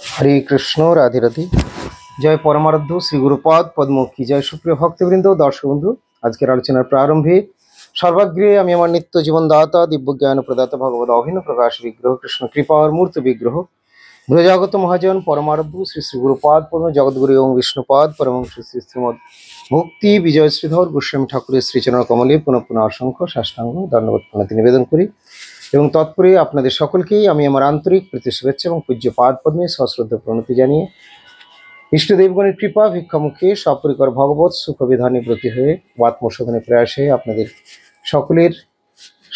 হরে কৃষ্ণ, রাধে রাধে। জয় পরমারাধ্য শ্রী গুরুপাদ পদ্ম কি জয়। সুপ্রিয় ভক্তবৃন্দ, দর্শক বন্ধু, আজকের আলোচনার প্রারম্ভে সর্বাগ্রে আমি আমার নিত্য জীবন দাতা দিব্য জ্ঞান প্রদাতা ভগবত অভিন্ন প্রকাশ বিগ্রহ কৃষ্ণ কৃপার মূর্ত বিগ্রহ ব্রজাগত মহাজন পরমারাধ্য শ্রী শ্রী গুরুপাদ পদ্ম জগৎগুরু এবং বিষ্ণুপাদ পরম শ্রী শ্রী শ্রীমদ ভক্তি বিজয় শ্রীধর গোস্বামী ঠাকুরের শ্রীচরণ কমলে পুনঃ পুনঃ অসংখ্য সাষ্টাঙ্গ দণ্ডবত প্রণতি নিবেদন করি এবং তৎপরে আপনাদের সকলকেই আমি আমার আন্তরিক প্রীতি শুভেচ্ছা এবং পূজ্য পাদ পদ্মে সশ্রদ্ধ প্রণতি জানিয়ে ইষ্টদেবগণের কৃপা ভিক্ষামুখে সপরিকর ভগবত সুখবিধানে ব্রতী হয়ে আত্মশোধনের প্রয়াসে আপনাদের সকলের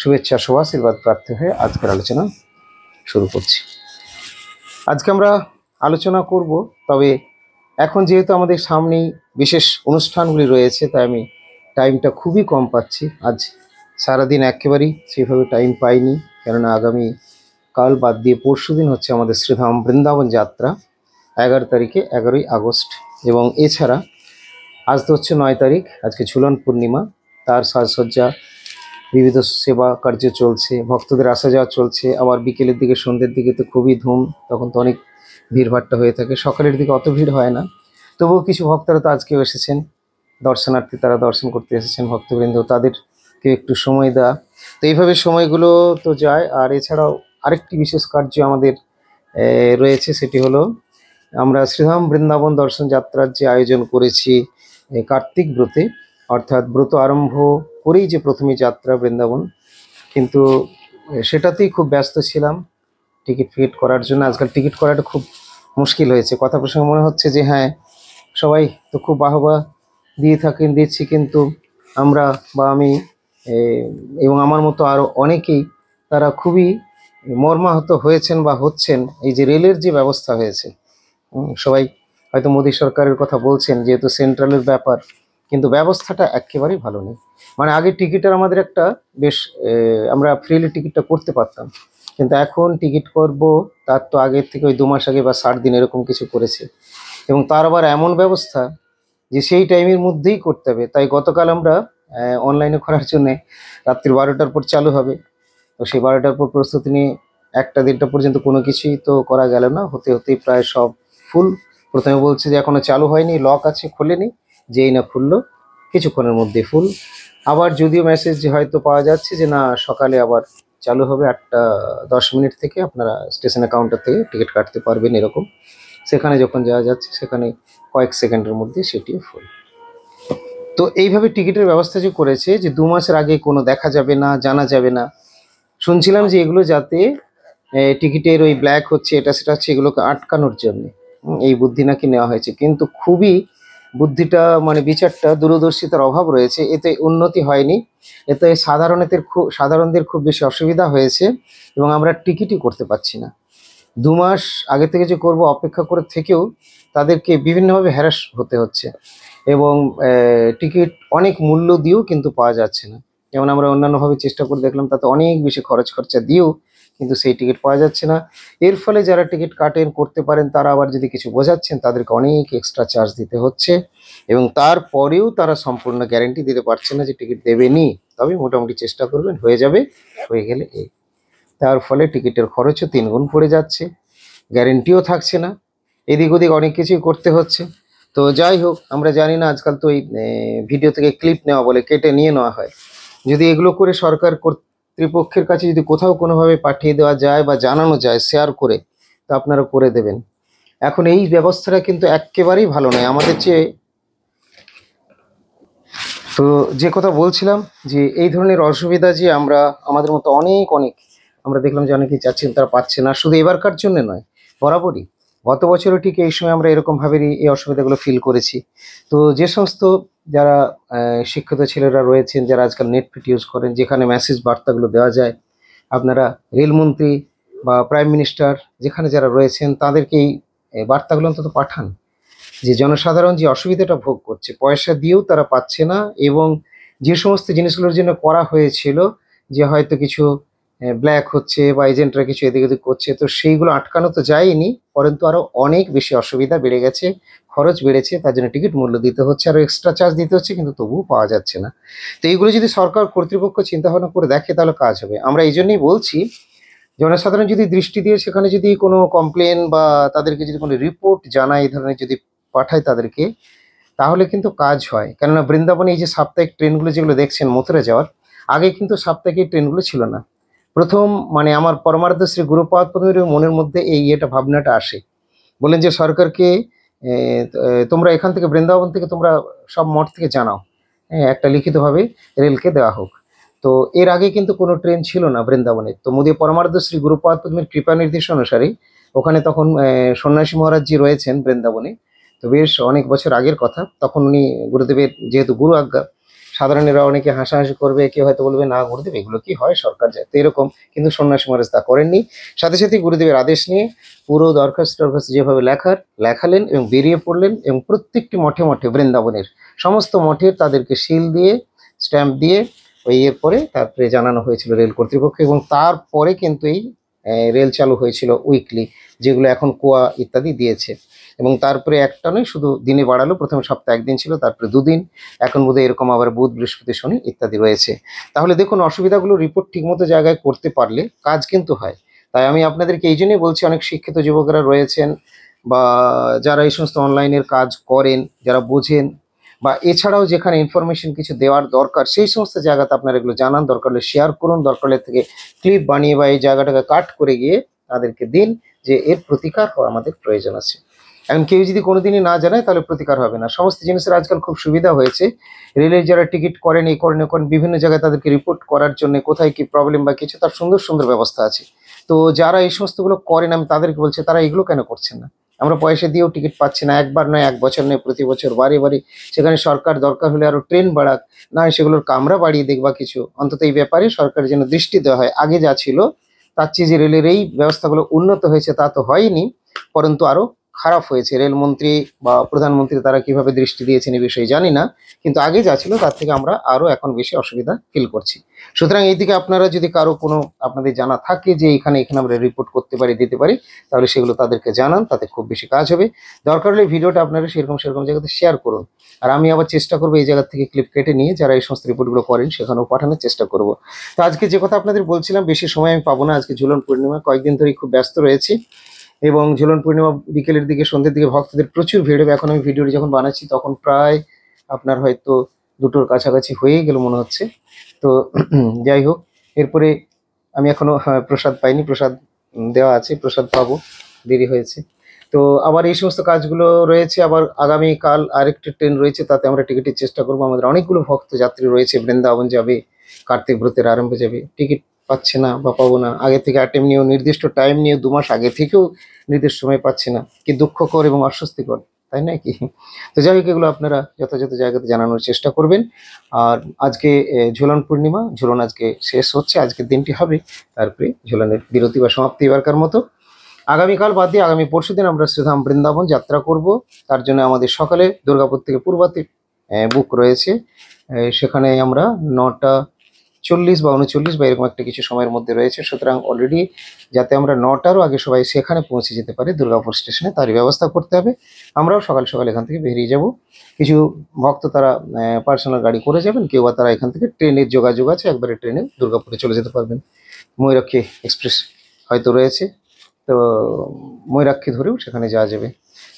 শুভেচ্ছা শুভাশীর্বাদ প্রার্থী হয়ে আজকের আলোচনা শুরু করছি। আজকে আমরা আলোচনা করব, তবে এখন যেহেতু আমাদের সামনেই বিশেষ অনুষ্ঠানগুলি রয়েছে, তাই আমি টাইমটা খুবই কম পাচ্ছি। আজ সারাদিন একেবারেই সেভাবে টাইম পাইনি, কেননা আগামী কাল বাদ দিয়ে পরশু দিন হচ্ছে আমাদের শ্রীধাম বৃন্দাবন যাত্রা 11 তারিখে, 11ই আগস্ট। এবং এছাড়া আজ তো হচ্ছে 9 তারিখ, আজকে ঝুলন পূর্ণিমা, তার সাজসজ্জা বিবিধ সেবা কার্য চলছে, ভক্তদের আসা যাওয়া চলছে। আবার বিকেলের দিকে সন্ধ্যের দিকে তো খুবই ধুম, তখন তো অনেক ভিড়ভাট্টা হয়ে থাকে। সকালের দিকে অত ভিড় হয় না, তবুও কিছু ভক্তরা তো আজকেও এসেছেন দর্শনার্থী, তারা দর্শন করতে এসেছেন ভক্তবৃন্দ, তাদেরকে একটু সময় দেওয়া। তো এইভাবে সময়গুলো তো যায়। আর এছাড়াও আরেকটি বিশেষ কার্য আমাদের রয়েছে, সেটি হলো আমরা শ্রীধাম বৃন্দাবন দর্শন যাত্রার যে আয়োজন করেছি কার্তিক ব্রতে, অর্থাৎ ব্রত আরম্ভ করেই যে প্রথমে যাত্রা বৃন্দাবন, কিন্তু সেটাতেই খুব ব্যস্ত ছিলাম টিকিট করার জন্য। আজকাল টিকিট করাটা খুব মুশকিল হয়েছে। কথা প্রসঙ্গে মনে হচ্ছে যে হ্যাঁ, সবাই তো খুব বাহবা দিচ্ছি, কিন্তু আমরা বা আমি এবং আমার মতো আরও অনেকেই, তারা খুবই মর্মাহত হয়েছেন বা হচ্ছেন এই যে রেলের যে ব্যবস্থা হয়েছে। সবাই হয়তো মোদী সরকারের কথা বলছেন, যেহেতু সেন্ট্রালের ব্যাপার, কিন্তু ব্যবস্থাটা একেবারেই ভালো নেই। মানে আগে টিকিটের আমাদের একটা বেশ আমরা ফ্রিলি টিকিটটা করতে পারতাম, কিন্তু এখন টিকিট করব তার তো আগের থেকে ওই 2 মাস আগে বা 60 দিন এরকম কিছু করেছে, এবং তার আবার এমন ব্যবস্থা যে সেই টাইমের মধ্যেই করতে হবে। তাই গতকাল আমরা অনলাইনে করার জন্যে রাত্রি 12টার পর চালু হবে, তো সেই 12টার পর প্রস্তুতি নিয়ে 1টা-1.5টা পর্যন্ত কোনো কিছুই তো করা গেল না। হতে হতেই প্রায় সব ফুল। প্রথমে বলছে যে এখনও চালু হয়নি, লক আছে, খোলেনি। যেই না খুললো কিছুক্ষণের মধ্যে ফুল। আবার যদিও মেসেজ হয়তো পাওয়া যাচ্ছে যে না, সকালে আবার চালু হবে 8টা 10 মিনিট থেকে, আপনারা স্টেশনের কাউন্টার থেকে টিকিট কাটতে পারবেন এরকম। সেখানে যখন যাওয়া যাচ্ছে, সেখানে কয়েক সেকেন্ডের মধ্যে সেটিও ফুল। তো এইভাবে টিকিটের ব্যবস্থা যে করেছে যে 2 মাসের আগে কোনো দেখা যাবে না, জানা যাবে না। শুনছিলাম যে এগুলো যাতে টিকিটের ওই ব্ল্যাক হচ্ছে, এটা সেটা হচ্ছে, এগুলোকে আটকানোর জন্য এই বুদ্ধি নাকি নেওয়া হয়েছে। কিন্তু খুবই বুদ্ধিটা মানে বিচারটা দূরদর্শিতার অভাব রয়েছে, এতে উন্নতি হয়নি। এতে সাধারণদের খুব বেশি অসুবিধা হয়েছে, এবং আমরা টিকিটই করতে পারছি না। 2 মাস আগে থেকে যে করব অপেক্ষা করে থেকেও তাদেরকে বিভিন্নভাবে হ্যারাস হতে হচ্ছে, এবং টিকিট অনেক মূল্য দিয়েও কিন্তু পাওয়া যাচ্ছে না। যেমন আমরা অন্যান্যভাবে চেষ্টা করে দেখলাম, তাতে অনেক বেশি খরচা দিয়েও কিন্তু সেই টিকিট পাওয়া যাচ্ছে না। এর ফলে যারা টিকিট কাটেন, করতে পারেন, তারা আবার যদি কিছু বোঝাচ্ছেন, তাদেরকে অনেক এক্সট্রা চার্জ দিতে হচ্ছে, এবং তারপরেও তারা সম্পূর্ণ গ্যারেন্টি দিতে পারছে না যে টিকিট দেবেনি, তবে মোটামুটি চেষ্টা করবেন, হয়ে যাবে, হয়ে গেলে এই। তার ফলে টিকিটের খরচও 3 গুণ পড়ে যাচ্ছে, গ্যারেন্টিও থাকছে না, এদিক ওদিক অনেক কিছুই করতে হচ্ছে। তো যাই হোক, আমরা জানি না, আজকাল তো এই ভিডিও থেকে ক্লিপ নেওয়া বলে, কেটে নিয়ে নেওয়া হয়। যদি এগুলো করে সরকার কর্তৃপক্ষের কাছে যদি কোথাও কোনোভাবে পাঠিয়ে দেওয়া যায় বা জানানো যায় শেয়ার করে, তা আপনারা করে দেবেন। এখন এই ব্যবস্থাটা কিন্তু একেবারেই ভালো নয় আমাদের চেয়ে। তো যে কথা বলছিলাম, যে এই ধরনের অসুবিধা যে আমরা আমাদের মতো অনেক আমরা দেখলাম যে অনেকেই চাচ্ছেন, তারা পাচ্ছে না। শুধু এবারকার জন্য নয়, বরাবরই গত বছরও ঠিক এই সময় আমরা এরকমভাবেই এই অসুবিধাগুলো ফিল করেছি। তো যে সমস্ত যারা শিক্ষিত ছেলেরা রয়েছেন, যারা আজকাল নেটফিট ইউজ করেন, যেখানে মেসেজ বার্তাগুলো দেওয়া যায়, আপনারা রেলমন্ত্রী বা প্রাইম মিনিস্টার যেখানে যারা রয়েছেন, তাদেরকে এই বার্তাগুলো অন্তত পাঠান, যে জনসাধারণ যে অসুবিধাটা ভোগ করছে, পয়সা দিয়েও তারা পাচ্ছে না, এবং যে সমস্ত জিনিসগুলোর জন্য করা হয়েছিল, যে হয়তো কিছু ব্ল্যাক হচ্ছে বা এজেন্টরা কিছু এদিক ওদিক করছে, তো সেইগুলো আটকানো তো যায়নি, পরন্তু আরও অনেক বেশি অসুবিধা বেড়ে গেছে, খরচ বেড়েছে, তার জন্য টিকিট মূল্য দিতে হচ্ছে, আরও এক্সট্রা চার্জ দিতে হচ্ছে, কিন্তু তবুও পাওয়া যাচ্ছে না। তো এইগুলো যদি সরকার কর্তৃপক্ষ চিন্তাভাবনা করে দেখে, তাহলে কাজ হবে। আমরা এই জন্যই বলছি জনসাধারণ যদি দৃষ্টি দিয়ে সেখানে যদি কোনো কমপ্লেন বা তাদেরকে যদি কোনো রিপোর্ট জানায়, এই ধরনের যদি পাঠায় তাদেরকে, তাহলে কিন্তু কাজ হয়। কেননা বৃন্দাবনে এই যে সাপ্তাহিক ট্রেনগুলো যেগুলো দেখছেন মথুরা যাওয়ার, আগে কিন্তু সাপ্তাহিক এই ট্রেনগুলো ছিল না। প্রথম মানে আমার পরমার্থ শ্রী গুরুপাদ পদ্মের মনের মধ্যে এই ভাবনাটা আসে। বললেন যে সরকারকে তোমরা এখান থেকে বৃন্দাবন থেকে তোমরা সব মঠ থেকে জানাও, হ্যাঁ, একটা লিখিতভাবে রেলকে দেওয়া হোক। তো এর আগে কিন্তু কোনো ট্রেন ছিল না বৃন্দাবনে। তো মোদী পরমার্থ শ্রী গুরুপাদ পদ্মের কৃপা নির্দেশ অনুসারে ওখানে তখন সন্ন্যাসী মহারাজজি রয়েছেন বৃন্দাবনে। তো বেশ অনেক বছর আগের কথা। তখন উনি গুরুদেবের যেহেতু গুরু আজ্ঞা, সাধারণেরা অনেকে হাসাহাসি করবে, কেউ হয়তো বলবে না গুরুদেব এগুলো কি হয়, সরকার যায় তো এরকম, কিন্তু সন্ন্যাসী মহারাজ তা করেননি। সাথে সাথে গুরুদেবের আদেশ নিয়ে পুরো দরখাস্ত যেভাবে লেখালেন এবং বেরিয়ে পড়লেন, এবং প্রত্যেকটি মঠে মঠে বৃন্দাবনের সমস্ত মঠের তাদেরকে সিল দিয়ে স্ট্যাম্প দিয়ে ওই পরে তারপরে জানানো হয়েছিল রেল কর্তৃপক্ষ, এবং তারপরে কিন্তু এই রেল চালু হয়েছিল উইকলি, যেগুলো এখন কোয়া ইত্যাদি দিয়েছে। এবং তারপরে একটা নয়, শুধু দিনে বাড়ালো, প্রথমে সপ্তাহে একদিন ছিল, তারপরে দুদিন, এখন বোধহয় এরকম আবার বুধ বৃহস্পতি শনি ইত্যাদি রয়েছে। তাহলে দেখুন, অসুবিধাগুলো রিপোর্ট ঠিকমতো জায়গায় করতে পারলে কাজ কিন্তু হয়। তাই আমি আপনাদেরকে এই জন্যই বলছি, অনেক শিক্ষিত যুবকরা রয়েছেন বা যারা এই সমস্ত অনলাইনের কাজ করেন, যারা বোঝেন, বা এছাড়াও যেখানে ইনফরমেশন কিছু দেওয়ার দরকার সেই সমস্ত জায়গাতে আপনারা এগুলো জানান, দরকার হলে শেয়ার করুন, দরকার হলে থেকে ক্লিপ বানিয়ে বা এই জায়গাটাকে কাট করে গিয়ে তাদেরকে দিন, যে এর প্রতিকার হওয়া আমাদের প্রয়োজন আছে। এখন কেউ যদি কোনোদিনই না জানায় তাহলে প্রতিকার হবে না। সমস্ত জিনিসের আজকাল খুব সুবিধা হয়েছে। রেলের যারা টিকিট করেন, এই করেন, বিভিন্ন জায়গায় তাদেরকে রিপোর্ট করার জন্য কোথায় কি প্রবলেম বা কিছু, তার সুন্দর সুন্দর ব্যবস্থা আছে। তো যারা এই সমস্তগুলো করেন, আমি তাদেরকে বলছি তারা এগুলো কেন করছেন না? আমরা পয়সা দিয়েও টিকিট পাচ্ছি না, একবার নয়, এক বছর নয়, প্রতি বছর বারে বারে। সেখানে সরকার দরকার হলে আরো ট্রেন বাড়াক, না সেগুলোর কামরা বাড়িয়ে দেখবা কিছু, অন্তত এই ব্যাপারে সরকার যেন দৃষ্টি দেওয়া হয়। আগে যা ছিল তার চেয়ে যে রেলের এই ব্যবস্থাগুলো উন্নত হয়েছে তা তো হয়নি, পরন্তু আরো খারাপ হয়েছে। রেলমন্ত্রী বা প্রধানমন্ত্রী তারা কিভাবে দৃষ্টি দিয়েছেন এই বিষয়ে জানি না, কিন্তু আগে যা ছিল তার থেকে আমরা আরো এখন বেশি অসুবিধা ফিল করছি। সুতরাং এইদিকে আপনারা যদি কারো কোনো আপনাদের জানা থাকে যে এখানে এখানে আমরা রিপোর্ট করতে পারি, দিতে পারি, তাহলে সেগুলো তাদেরকে জানান, তাতে খুব বেশি কাজ হবে। দরকার হলে ভিডিওটা আপনারা সেরকম সেরকম জায়গাতে শেয়ার করুন। আর আমি আবার চেষ্টা করবো এই জায়গা থেকে ক্লিপ কেটে নিয়ে যারা এই সমস্ত রিপোর্টগুলো করেন সেখানেও পাঠানোর চেষ্টা করব। তো আজকে যে কথা আপনাদের বলছিলাম, বেশি সময় আমি পাবো না, আজকে ঝুলন পূর্ণিমা, কয়েকদিন ধরেই খুব ব্যস্ত রয়েছি, এবং ঝুলন পূর্ণিমা বিকেলের দিকে সন্ধ্যের দিকে ভক্তদের প্রচুর ভিড় হবে। এখন আমি ভিডিওটি যখন বানাচ্ছি তখন প্রায় আপনার হয়তো দুটোর কাছাকাছি হয়েই গেল মনে হচ্ছে। তো যাই হোক, এরপরে আমি এখনো প্রসাদ পাইনি, প্রসাদ দেওয়া আছে, প্রসাদ পাবো, দেরি হয়েছে। তো আবার এই সমস্ত কাজগুলো রয়েছে। আবার আগামীকাল আরেকটি ট্রেন রয়েছে, তাতে আমরা টিকিটের চেষ্টা করবো। আমাদের অনেকগুলো ভক্ত যাত্রী রয়েছে, বৃন্দাবন যাবে, কার্তিক ব্রতের আরম্ভে যাবে, টিকিট পাচ্ছে না বা পাবো না, আগে থেকে অ্যাটেম্প নিয়েও, নির্দিষ্ট টাইম নিয়ে 2 মাস আগে থেকেও নির্দিষ্ট সময় পাচ্ছে না, কি দুঃখকর এবং অস্বস্তিকর, তাই নয় কি? তো যাই হোক, এগুলো আপনারা যথাযথ জায়গাতে জানানোর চেষ্টা করবেন। আর আজকে ঝুলন পূর্ণিমা, ঝুলন আজকে শেষ হচ্ছে, আজকের দিনটি হবে, তারপরে ঝুলনের বিরতি বা সমাপ্তি এবারকার মতো। আগামীকাল বাদ দিয়ে আগামী পরশুদিন আমরা শ্রীধাম বৃন্দাবন যাত্রা করব। তার জন্য আমাদের সকালে দুর্গাপুর থেকে পূর্বাতে বুক রয়েছে। সেখানে আমরা 9টা 40 বা 39 বা এরকম একটা কিছু সময়ের মধ্যে রয়েছে। সুতরাং অলরেডি যাতে আমরা 9টারও আগে সবাই সেখানে পৌঁছে যেতে পারি দুর্গাপুর স্টেশনে, তারই ব্যবস্থা করতে হবে। আমরাও সকাল সকাল এখান থেকে বেরিয়ে যাব। কিছু ভক্ত তারা পার্সোনাল গাড়ি করে যাবেন, কেউ বা তারা এখান থেকে ট্রেনের যোগাযোগ আছে, একবারে ট্রেনে দুর্গাপুরে চলে যেতে পারবেন। ময়ূরাক্ষী এক্সপ্রেস হয়তো রয়েছে, তো ময়ূরাক্ষী ধরেও সেখানে যাওয়া যাবে।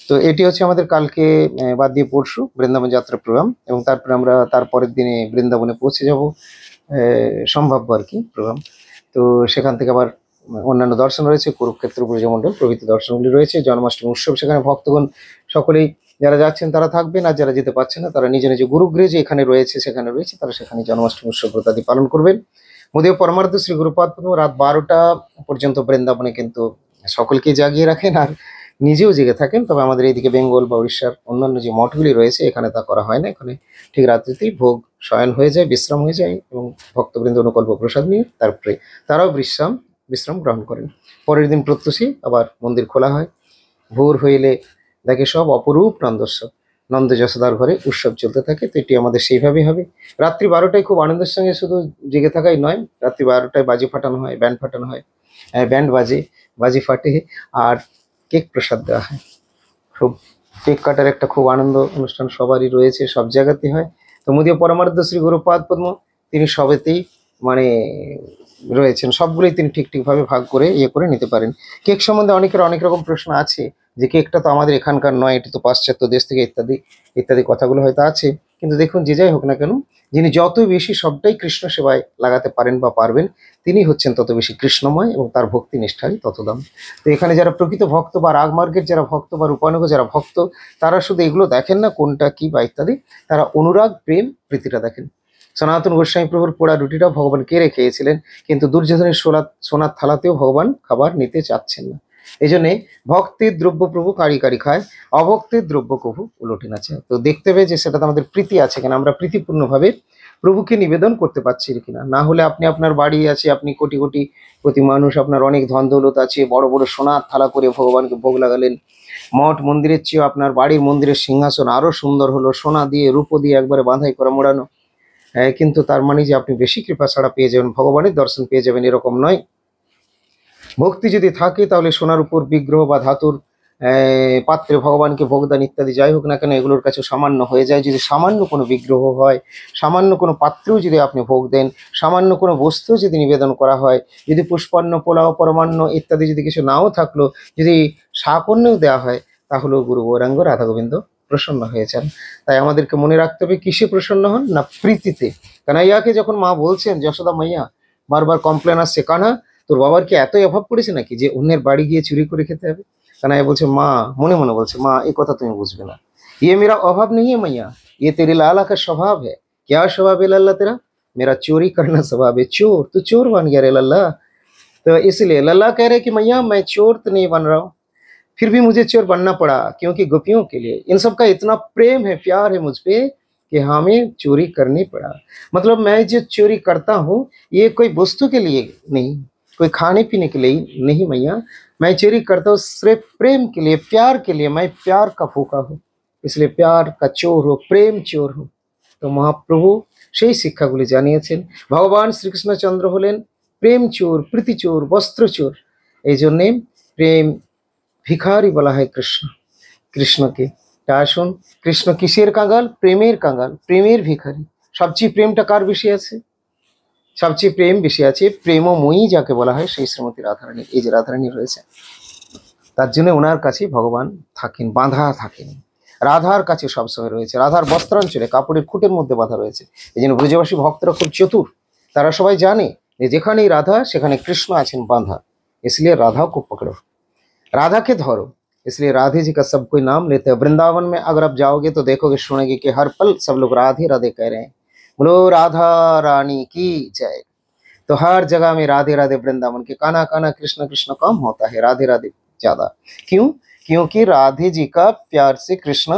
তো এটি হচ্ছে আমাদের কালকে বাদ দিয়ে পরশু বৃন্দাবন যাত্রা প্রোগ্রাম, এবং তারপরে আমরা তারপরের দিনে বৃন্দাবনে পৌঁছে যাব, সম্ভাব্য আর কি প্রোগ্রাম। তো সেখান থেকে আবার অন্যান্য দর্শন রয়েছে, কুরুক্ষেত্র ব্রজমণ্ডল প্রভৃতি দর্শনগুলি রয়েছে, জন্মাষ্টমী উৎসব, সেখানে ভক্তগণ সকলেই যারা যাচ্ছেন তারা থাকবেন, আর যারা যেতে পারছেন না তারা নিজ নিজ গুরুগৃহে যে এখানে রয়েছে সেখানে রয়েছে, তারা সেখানে জন্মাষ্টমী উৎসব ব্রতাদি পালন করবেন। মোদীয় পরমার্থ শ্রী গুরুপাদ রাত 12টা পর্যন্ত বৃন্দাবনে কিন্তু সকলকেই জাগিয়ে রাখেন আর নিজেও জেগে থাকেন। তবে আমাদের এইদিকে বেঙ্গল বা উড়িষ্যার অন্যান্য যে মঠগুলি রয়েছে এখানে তা করা হয় না। এখানে ঠিক রাত্রিতেই ভোগ শয়ন হয়ে যায়, বিশ্রাম হয়ে যায়, এবং ভক্তবৃন্দ অনুকল্প প্রসাদ নিয়ে তারপরে তারাও বিশ্রাম গ্রহণ করেন। পরের দিন প্রত্যুষই আবার মন্দির খোলা হয়। ভোর হইলে দেখে সব অপরূপ নন্দস্ব, নন্দ যশোদার ঘরে উৎসব চলতে থাকে। তো এটি আমাদের সেইভাবেই হবে। রাত্রি 12টায় খুব আনন্দের সঙ্গে শুধু জেগে থাকাই নয়, রাত্রি 12টায় বাজি ফাটানো হয়, ব্যান্ড ফাটানো হয়, ব্যান্ড বাজে, বাজি ফাটে, আর কেক প্রসাদ দেওয়া হয়। খুব কেক কাটার একটা খুব আনন্দ অনুষ্ঠান সবারই রয়েছে, সব জায়গাতেই হয়। তো মোদীয় পরমার্থ শ্রী গুরুপাদ পদ্ম তিনি সবেতেই মানে রয়েছেন, সবগুলোই তিনি ঠিক ঠিকভাবে ভাগ করে ইয়ে করে নিতে পারেন। কেক সম্বন্ধে অনেকের অনেক রকম প্রশ্ন আছে, যে কেকটা তো আমাদের এখানকার নয়, এটি তো পাশ্চাত্য দেশ থেকে ইত্যাদি ইত্যাদি কথাগুলো হয়তো আছে। কিন্তু দেখুন, যে যাই হোক না কেন, যিনি যত বেশি সবটাই কৃষ্ণ সেবায় লাগাতে পারেন বা পারবেন, তিনি হচ্ছেন তত বেশি কৃষ্ণময়, এবং তার ভক্তি নিষ্ঠারই তত দাম। তো এখানে যারা প্রকৃত ভক্ত বা রাগমার্গের যারা ভক্ত বা রূপানুগ যারা ভক্ত, তারা শুধু এগুলো দেখেন না কোনটা কি বা ইত্যাদি, তারা অনুরাগ প্রেম প্রীতিটা দেখেন। সনাতন গোস্বামী প্রভুর পোড়া রুটিটাও ভগবান কেড়ে খেয়েছিলেন, কিন্তু দুর্যোধনের সোনার থালাতেও ভগবান খাবার নিতে চাচ্ছেন না। এই জন্যে ভক্তির দ্রব্য প্রভু কারি কারি খায়, অভক্তির দ্রব্য কভু উলটে নাচে। তো দেখতে হবে যে সেটাতে আমাদের প্রীতি আছে কিনা, আমরা প্রীতিপূর্ণভাবে প্রভুকে নিবেদন করতে পারছি কিনা। না হলে আপনি আপনার বাড়ি আছে, আপনি কোটি কোটি প্রতি মানুষ, আপনার অনেক ধন দৌলত আছে, বড় বড় সোনার থালা করে ভগবানকে ভোগ লাগালেন, মঠ মন্দিরের চেয়েও আপনার বাড়ির মন্দিরের সিংহাসন আরো সুন্দর হলো, সোনা দিয়ে রূপো দিয়ে একবারে বাঁধাই করা মোড়ানো, কিন্তু তার মানে যে আপনি বেশি কৃপা ছাড়া পেয়ে যাবেন, ভগবানের দর্শন পেয়ে যাবেন, এরকম নয়। ভক্তি যদি থাকে তাহলে সোনার উপর বিগ্রহ বা ধাতুর পাত্রে ভগবানকে ভোগদান ইত্যাদি যাই হোক না কেন, এগুলোর কাছে সামান্য হয়ে যায়। যদি সামান্য কোনো বিগ্রহ হয়, সামান্য কোনো পাত্রেও যদি আপনি ভোগ দেন, সামান্য কোনো বস্তু যদি নিবেদন করা হয়, যদি পুষ্পান্ন পোলাও পরমান্ন ইত্যাদি যদি কিছু নাও থাকলো, যদি শাকন্যও দেওয়া হয়, তাহলেও গুরু গৌরাঙ্গ রাধা গোবিন্দ প্রসন্ন হয়েছেন। তাই আমাদেরকে মনে রাখতে হবে কিসে প্রসন্ন হন না, প্রীতিতে। কানাইয়াকে যখন মা বলছেন, যশোদা মাইয়া বারবার কমপ্লেন আসছে, কানা তোর বাবার কি এতই অভাব পড়েছে নাকি যে অন্যের বাড়ি গিয়ে চুরি করে খেতে হবে? কানাইয়া বলছে, মা মনে মনে বলছে, মা এই কথা তুমি বুঝবে না, ये मेरा अभाव नहीं है मैया, ये तेरे लाला का स्वभाव है। क्या स्वभाव है लल्ला तेरा? मेरा चोरी करना स्वभाव है। चोर? तू चोर बन गया रे लल्ला। तो इसलिए लल्ला कह रहे कि मैया मैं चोर तो नहीं बन रहा हूँ, फिर भी मुझे चोर बनना पड़ा, क्योंकि गोपियों के लिए इन सब का इतना प्रेम है, प्यार है मुझ पे, कि हमें चोरी करनी पड़ा। मतलब मैं जो चोरी करता हूँ, ये कोई वस्तु के लिए नहीं, कोई खाने पीने के लिए नहीं मैया, मैं चोरी करता हूँ सिर्फ प्रेम के लिए, प्यार के लिए। मैं प्यार का भूखा हूँ, इसलिए प्यार का चोर हो, प्रेम चोर हो। তো মহাপ্রভু সেই শিক্ষাগুলি জানিয়েছেন। ভগবান শ্রীকৃষ্ণচন্দ্র হলেন প্রেম চোর, প্রীতি চোর, বস্ত্র চোর। এই জন্যে প্রেম ভিখারি বলা হয় কৃষ্ণকে। তা আসুন, কৃষ্ণ কিসের কাঙ্গাল? প্রেমের কাঙ্গাল, প্রেমের ভিখারি। সবচেয়ে প্রেমটা কার বেশি আছে? সবচেয়ে প্রেম বেশি আছে প্রেমময়ী যাকে বলা হয়, সেই শ্রীমতী রাধারানী। এই যে রাধারানী রয়েছে, তার জন্য ওনার কাছে ভগবান থাকেন, বাঁধা থাকেন। রাধার কাছে সবসময় রয়েছে, রাধার বস্ত্রাঞ্চলে কাপড়ের খুঁটের মধ্যে বাঁধা রয়েছে। এই জন্য ব্রজবাসী ভক্তরা খুব চতুর, তারা সবাই জানে যে যেখানেই রাধা সেখানে কৃষ্ণ আছেন বাঁধা। इसलिए राधा को पकड़ो, राधा के धरो। इसलिए राधे जी का सब कोई नाम लेते हैं। वृंदावन में अगर आप जाओगे तो देखोगे, सुनेंगे कि हर पल सब लोग राधे राधे कह रहे हैं, बोलो राधा रानी की जय। तो हर जगह में राधे राधे। वृंदावन के काना काना कृष्ण कृष्ण कम होता है, राधे राधे ज्यादा। क्यों? क्योंकि राधे जी का प्यार से कृष्ण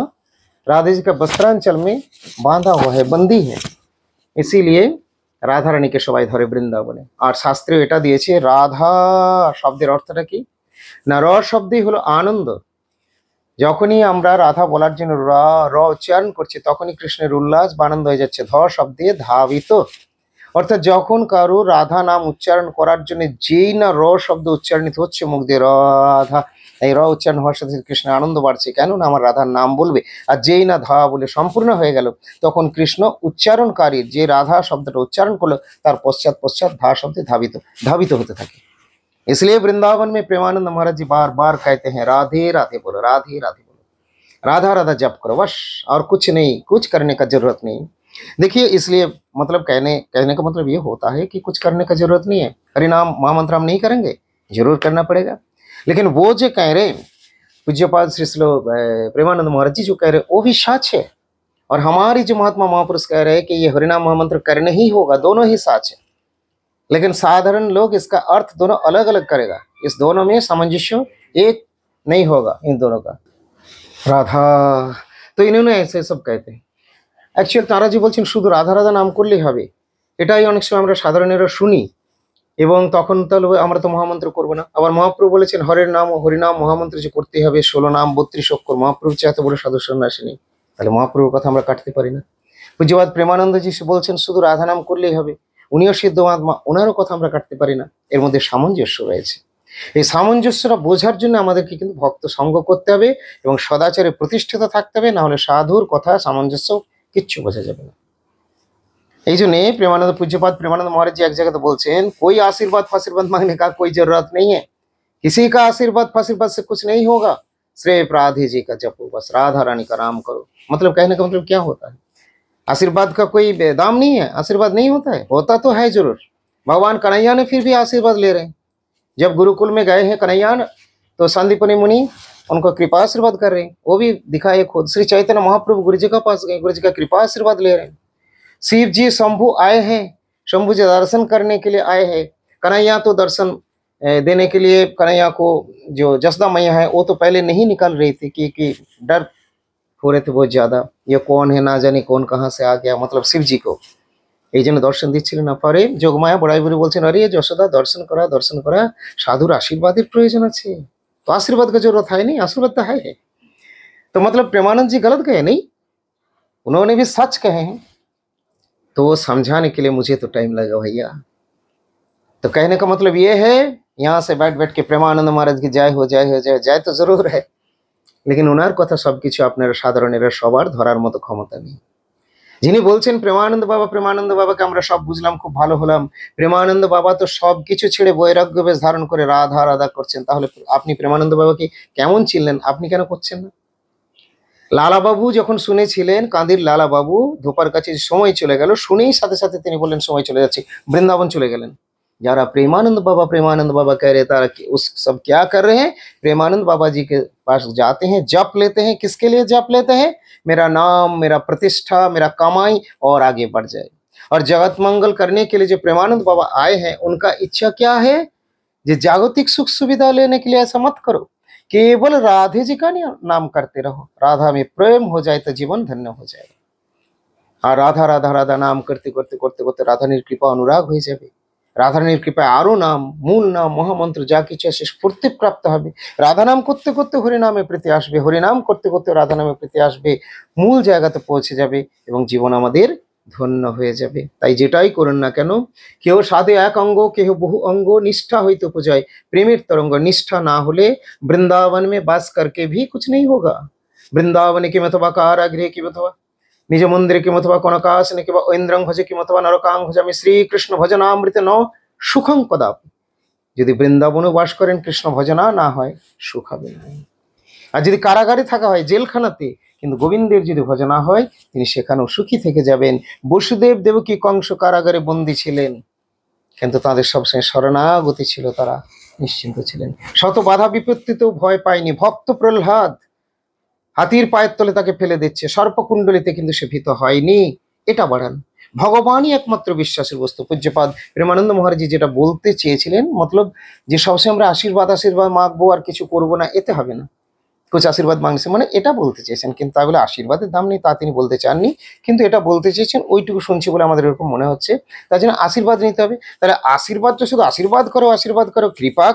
राधे जी का वस्त्रांचल में बांधा हुआ है, बंदी है। इसीलिए রাধা রানীকে সবাই ধরে বৃন্দাবনে। আর শাস্ত্রে এটা দিয়েছে, রাধা শব্দের অর্থটা কি না, র শব্দই হলো আনন্দ। যখনই আমরা রাধা বলার জন্য র উচ্চারণ করছি, তখনই কৃষ্ণের উল্লাস বা আনন্দ হয়ে যাচ্ছে। ধ শব্দে ধাবিত, অর্থাৎ যখন কারো রাধা নাম উচ্চারণ করার জন্য যেই না র শব্দ উচ্চারণিত হচ্ছে মুখ দিয়ে, রাধা, এই র উচ্চারণ হওয়ার সাথে কৃষ্ণের আনন্দ বাড়ছে, কেন না আমার রাধার নাম বলবে। আর যেই না ধা বলে সম্পূর্ণ হয়ে গেল, তখন কৃষ্ণ উচ্চারণকারীর যে রাধা শব্দটা উচ্চারণ করলো, তার পশ্চাৎ পশ্চাৎ ধা শব্দে ধাবিত ধাবিত হতে থাকে। इसलिए वृंदावन में प्रेमानंद महाराज जी बार बार कहते हैं, राधे राधे बोलो, राधे राधे बोलो, राधा राधा जप करो बस, और कुछ नहीं, कुछ करने का जरूरत नहीं। देखिए, इसलिए मतलब कहने का मतलब ये होता है कि कुछ करने का जरूरत नहीं है। हरिनाम महामंत्र हम नहीं करेंगे, जरूर करना पड़ेगा। लेकिन वो जो कह रहे पूज्यपाद श्री श्लो प्रेमानंद महाराज जी जो कह रहे, वो भी सच है। और हमारी जो महात्मा महापुरुष कह रहे हैं कि ये हरिनाम महामंत्र करने ही होगा, दोनों ही सच है। लेकिन साधारण लोग इसका अर्थ दोनों अलग अलग करेगा, इस दोनों में सामंजस्य एक नहीं होगा इन दोनों का। राधा, तो इन्होंने ऐसे सब कहते हैं। অ্যাকচুয়াল তারা যে বলছেন শুধু রাধা রাধা নাম করলেই হবে, এটাই অনেক সময় আমরা সাধারণেরা শুনি, এবং তখন তাহলে আমরা তো মহামন্ত্র করবো না। আবার মহাপ্রভু বলেছেন হরের নাম ও হরিনাম মহামন্ত্র যে করতে হবে, 16 নাম 32 অক্ষর। মহাপ্রভু চেয়ে এত বড় সাধু সন্ন্যাসী নেই, তাহলে মহাপ্রভুর কথা আমরা কাটতে পারি না। পূজ্যপাদ প্রেমানন্দজি বলছেন শুধু রাধা নাম করলেই হবে, উনিও সিদ্ধ মহাত্মা, ওনারও কথা আমরা কাটতে পারি না। এর মধ্যে সামঞ্জস্য রয়েছে। এই সামঞ্জস্যটা বোঝার জন্য আমাদেরকে কিন্তু ভক্ত সঙ্গ করতে হবে এবং সদাচারে প্রতিষ্ঠিত থাকতে হবে, না হলে সাধুর কথা সামঞ্জস্য কিচ্ছু বোঝা যাবে না। এই জন্যে प्रेमानंद पूज्यपाद प्रेमानंद महाराज जी एक जगह तो बोलते हैं कोई आशीर्वाद फाशीर्वाद मांगने का कोई जरूरत नहीं है, किसी का आशीर्वाद फाशीर्वाद से कुछ नहीं होगा, सिर्फ राधे जी का जपो, बस राधा रानी का नाम करो। मतलब कहने का मतलब क्या होता है, आशीर्वाद का कोई दाम नहीं है, आशीर्वाद नहीं होता है, होता तो है जरूर। भगवान कन्हैया ने फिर भी आशीर्वाद ले रहे हैं। जब गुरुकुल में गए हैं कन्हैया तो संदीपनी मुनि उनको कृपा आशीर्वाद कर रहे हैं, वो भी दिखाए खुद। श्री चैतन्य महाप्रभु गुरु जी का पास गए, गुरु जी का कृपा आशीर्वाद ले रहे हैं। शिव जी शंभु आए हैं, शंभु जी दर्शन करने के लिए आए हैं। कन्हैया तो दर्शन देने के लिए, कन्हैया को जो जसोदा मैया है वो तो पहले नहीं निकल रही थी कि डर हो रहे थे बहुत ज्यादा, ये कौन है ना जाने कौन कहाँ से आ गया, मतलब शिव जी को এই জন্য দর্শন দিচ্ছিলেন না। পরে যোগমায়া বড়াই বুড়ি বলছেন अरे যশোদা दर्शन करा, साधुर आशीर्वाद प्रयोजन আছে, तो आशीर्वाद का जरूरत है नहीं, आशीर्वाद तो है। तो मतलब प्रेमानंद जी गलत कहे नहीं, उन्होंने भी सच कहे हैं। तो वो समझाने के लिए मुझे तो टाइम लगा भैया। तो कहने का मतलब ये है, यहाँ से बैठ बैठ के प्रेमानंद महाराज की जय हो जय हो जय जय तो जरूर है, लेकिन उनार कथा सबकिছু আপনারা সাধারণেরা সবার ধরার মতো ক্ষমতা নেই। যিনি বলছেন প্রেমানন্দ বাবাকে আমরা সব বুঝলাম, খুব ভালো হলাম, প্রেমানন্দ বাবা তো সবকিছু ছেড়ে বৈরাগ্য বেশ ধারণ করে রাধা রাধা করছেন, তাহলে আপনি প্রেমানন্দ বাবাকে কেমন চিনলেন, আপনি কেন করছেন না? লালা বাবু যখন শুনেছিলেন, কাঁদির লালা বাবু ধোপার কাছে সময় চলে গেল, শুনেই সাথে সাথে তিনি বললেন সময় চলে যাচ্ছে, বৃন্দাবন চলে গেলেন। যারা प्रेमानंद बाबा कह रहे तारा उस सब क्या कर रहे हैं, प्रेमानंद बाबा जी के पास जाते हैं, जप लेते हैं। किसके लिए जप लेते हैं? मेरा नाम, मेरा प्रतिष्ठा, मेरा कमाई और आगे बढ़ जाए। और जगत मंगल करने के लिए जो प्रेमानंद बाबा आए हैं, उनका इच्छा क्या है, जो जागतिक सुख सुविधा लेने के लिए ऐसा मत करो, केवल राधे जी का नाम करते रहो, राधा में प्रेम हो जाए तो जीवन धन्य हो जाए। और राधा राधा राधा नाम करते करते करते करते राधानीर कृपा अनुराग हो जाए। রাধারানীর কৃপায় আরো নাম, মূল নাম, মহামন্ত্র যা কিছু আছে স্ফূর্তি প্রাপ্ত হবে। রাধা নাম করতে করতে হরিনামে প্রীতি আসবে, হরিনাম করতে করতে রাধা নামে প্রীতি আসবে, মূল জায়গাতে পৌঁছে যাবে এবং জীবন আমাদের ধন্য হয়ে যাবে। তাই যেটাই করুন না কেন, কেউ সাধে এক অঙ্গ, কেহ বহু অঙ্গ, নিষ্ঠা হইতে উপজয় প্রেমের তরঙ্গ। নিষ্ঠা না হলে বৃন্দাवन में बास करके भी कुछ नहीं होगा। বৃন্দাবনে কি মতবা কারাগৃহে কি মতবা निज मंदिर की मतवा कनकासन कि ऐन्द्रं भजे कि मतवा नरकां भजामि श्रीकृष्ण भजनामृत न सुखं कदापि। यदि বৃন্দাবনে বাস করেন, কৃষ্ণ ভজনা না হয়, সুখ হবে না। আর যদি কারাগারে থাকা হয়, জেলখানাতে, কিন্তু গোবিন্দের যদি ভজনা হয়, তিনি সেখানেও সুখী থেকে যাবেন। বসুদেব দেবকী কংস কারাগারে বন্দী ছিলেন, কিন্তু তাদের সবসময় শরণাগতি ছিল, তারা নিশ্চিন্ত ছিলেন, শত বাধা বিপত্তিতেও ভয় পায়নি। ভক্ত প্রহ্লাদ হাতির পায়ের তলে তাকে ফেলে দিচ্ছে, সর্পকুণ্ডলিতে কিন্তু সে ভীত হয়নি। এটা বাড়ান, ভগবানই একমাত্র বিশ্বাসের বস্তু। পূজ্যপাদ প্রেমানন্দ মহারাজ যেটা বলতে চেয়েছিলেন, মতলব যে সবসময় আমরা আশীর্বাদ মাগবো আর কিছু করবো না, এতে হবে না। কুছ আশীর্বাদ মাংসে মানে এটা বলতে চেয়েছেন, কিন্তু তাই বলে আশীর্বাদের দাম নেই তা তিনি বলতে চাননি, কিন্তু এটা বলতে চেয়েছেন। ওইটুকু শুনছি বলে আমাদের এরকম মনে হচ্ছে, তার জন্য আশীর্বাদ নিতে হবে। তাহলে আশীর্বাদটা শুধু আশীর্বাদ করো, কৃপা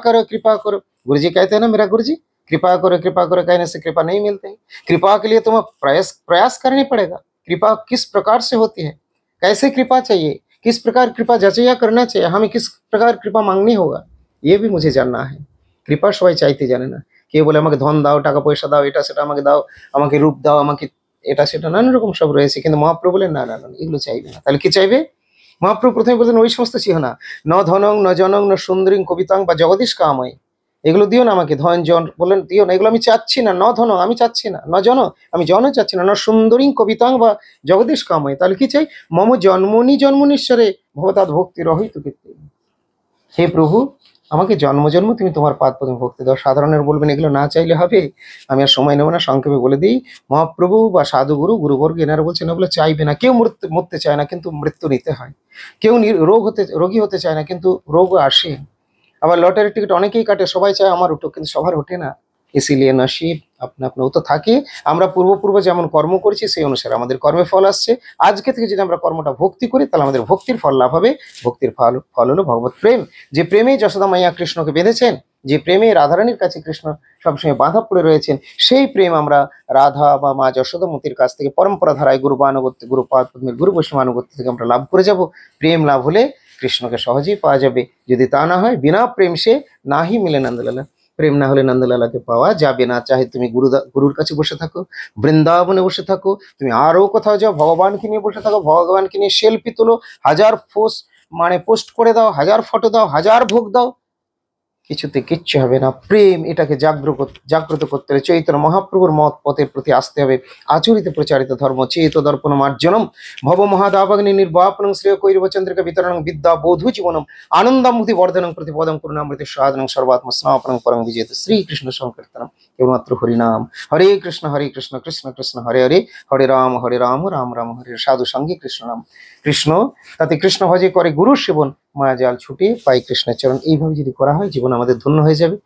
করো। गुरुजी कहते हैं ना, मेरा गुरुजी कृपा करो कहने से कृपा नहीं मिलते हैं। कृपा के लिए तुम्हें प्रयास करनी पड़ेगा। कृपा किस प्रकार से होती है, कैसे कृपा चाहिए, किस प्रकार कृपा जचैया करना चाहिए, हमें किस प्रकार कृपा मांगनी होगा, ये भी मुझे जानना है। कृपा সবাই চাইতে জানে না, কেউ বলে আমাকে ধন দাও, টাকা পয়সা দাও, এটা সেটা আমাকে দাও, আমাকে রূপ দাও, আমাকে এটা সেটা নানা রকম সব রয়েছে, কিন্তু মহাপ্রভু বলেন না, এগুলো চাইবে না। তাহলে কি চাইবে? মহাপ্রভু প্রথমে বলতেন ওই সমস্ত ছিল না, ন ধনং ন জনং ন সুন্দরী কবিতাং বা জগদীশ কাময়, এগুলো দিও না আমাকে, ধন জন বললেন দিও না, এগুলো আমি চাচ্ছি না। ন ধন আমি চাচ্ছি না, ন জন আমি জন চাচ্ছি না, ন সুন্দরী কবিতাং বা জগদীশ কাময়। তাহলে কি চাই? মম জন্মনীশ্বরে ভবতাৎ ভক্তি রহিত কীর্তি। হে প্রভু, আমাকে জন্ম তুমি তোমার পাদ পদ্মে ভক্তি দাও। সাধারণের বলবেন এগুলো না চাইলে হবে, আমি আর সময় নেব না, সংক্ষেপে বলে দিই। মহাপ্রভু বা সাধুগুরু গুরুবর্গ এনারা বলছেন এগুলো চাইবে না। কেউ মরতে চায় না, কিন্তু মৃত্যু নিতে হয়। কেউ রোগী হতে চায় না, কিন্তু রোগ আসে। আবার লটারি টিকিট অনেকেই কাটে, সবাই চায় আমার উঠুক, কিন্তু সবার ওঠে না। ইসিলিয়ে নসিব আপনা আপনা তো থাকে। আমরা পূর্ব যেমন কর্ম করেছি সেই অনুসারে আমাদের কর্মে ফল আসছে। আজকে থেকে যদি আমরা কর্মটা ভক্তি করি, তাহলে আমাদের ভক্তির ফল লাভ হবে। ভক্তির ফল হলো ভগবত প্রেম। যে প্রেমে যশোদা মাইয়া কৃষ্ণকে বেঁধেছেন, যে প্রেমে রাধারানীর কাছে কৃষ্ণ সবসময় বাঁধা পড়ে রয়েছেন, সেই প্রেম আমরা রাধা বা মা যশোদামতির কাছ থেকে পরম্পরা ধারায় গুরুপানুগত্য, গুরুপাদ পদ্মের গুরু বৈষ্ণবানুগত্য থেকে আমরা লাভ করে যাব। প্রেম লাভ হলে কৃষ্ণকে সহজেই পাওয়া যাবে। যদি তা না হয়, বিনা প্রেম সে না হি মিলে নন্দলালা। প্রেম না হলে নন্দলালাকে পাওয়া যাবে না। চাহে তুমি গুরুর কাছে বসে থাকো, বৃন্দাবনে বসে থাকো, তুমি আরো কোথাও যাও, ভগবানকে নিয়ে বসে থাকো, ভগবানকে নিয়ে সেলফি তোলো, হাজার পোস্ট করে দাও, হাজার ফটো দাও, হাজার ভোগ দাও, কিছুতে কিচ্ছু হবে না। প্রেম এটাকে জাগ্রত করতে হবে। চৈতন্য মহাপ্রভুর মত পথের প্রতি আসতে হবে। আচরিত প্রচারিত ধর্ম চেত দর্পণ মার্জনম ভব মহাদাবাগ্নি নির্বাপনং শ্রেয় কৈরবচন্দ্রিকা বিতরণং বিদ্যা বধূ জীবনম আনন্দামুক্তি বর্ধনং প্রতিপদং করুণামৃত সাধনং সর্বাত্ম স্নাপনং পরং বিজেত শ্রীকৃষ্ণ সংকীর্তনম। কেবলমাত্র হরিনাম। হরে কৃষ্ণ কৃষ্ণ কৃষ্ণ হরে হরে, হরে রাম রাম রাম হরে। সাধু সঙ্গে কৃষ্ণ নাম। কৃষ্ণ তাতে কৃষ্ণ ভজে করে গুরু সেবন, মায়াজাল ছুটে পাই কৃষ্ণের চরণ। এইভাবে যদি করা হয় জীবন আমাদের ধন্য হয়ে যাবে।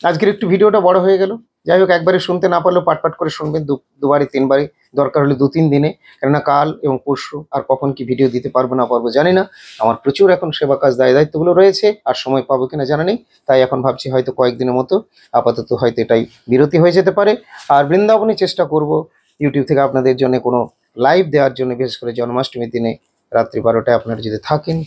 আজকের একটু ভিডিওটা বড় হয়ে গেল, যাই হোক, একবারে শুনতে না পারলেও পাট করে শুনবেন, দুবারে তিনবারে, দরকার হলে 2-3 দিনে। কেননা কাল এবং পরশু আর কখন কি ভিডিও দিতে পারবো না পারবো জানি না। আমার প্রচুর এখন সেবা কাজ দায়িত্বগুলো রয়েছে, আর সময় পাবো কিনা জানা নেই। তাই এখন ভাবছি হয়তো কয়েকদিনের মতো আপাতত হয়তো এটাই বিরতি হয়ে যেতে পারে। আর বৃন্দাবনে চেষ্টা করব ইউটিউব থেকে আপনাদের জন্য কোনো লাইভ দেওয়ার জন্য, বিশেষ করে জন্মাষ্টমীর দিনে রাত্রি 12টায় আপনারা যদি থাকেন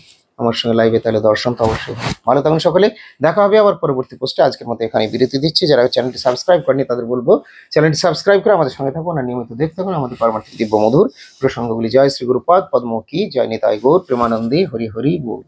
আমার সঙ্গে লাইভে, তাহলে দর্শন তো অবশ্যই। ভালো থাকুন সকলে, দেখা হবে আবার পরবর্তী পোস্টে। আজকের মতো এখানে বিরতি দিচ্ছি। যারা চ্যানেলটি সাবস্ক্রাইব করেনি তাদের বলবো চ্যানেলটি সাবস্ক্রাইব করে আমাদের সঙ্গে থাকুন আর নিয়মিত দেখতে থাকুন আমাদের পারমার্থিক দিব্য মধুর প্রসঙ্গগুলি। জয় শ্রী গুরুপাদ পদ্ম কি জয়, নিতাই গৌর প্রেমানন্দে হরি হরি বল।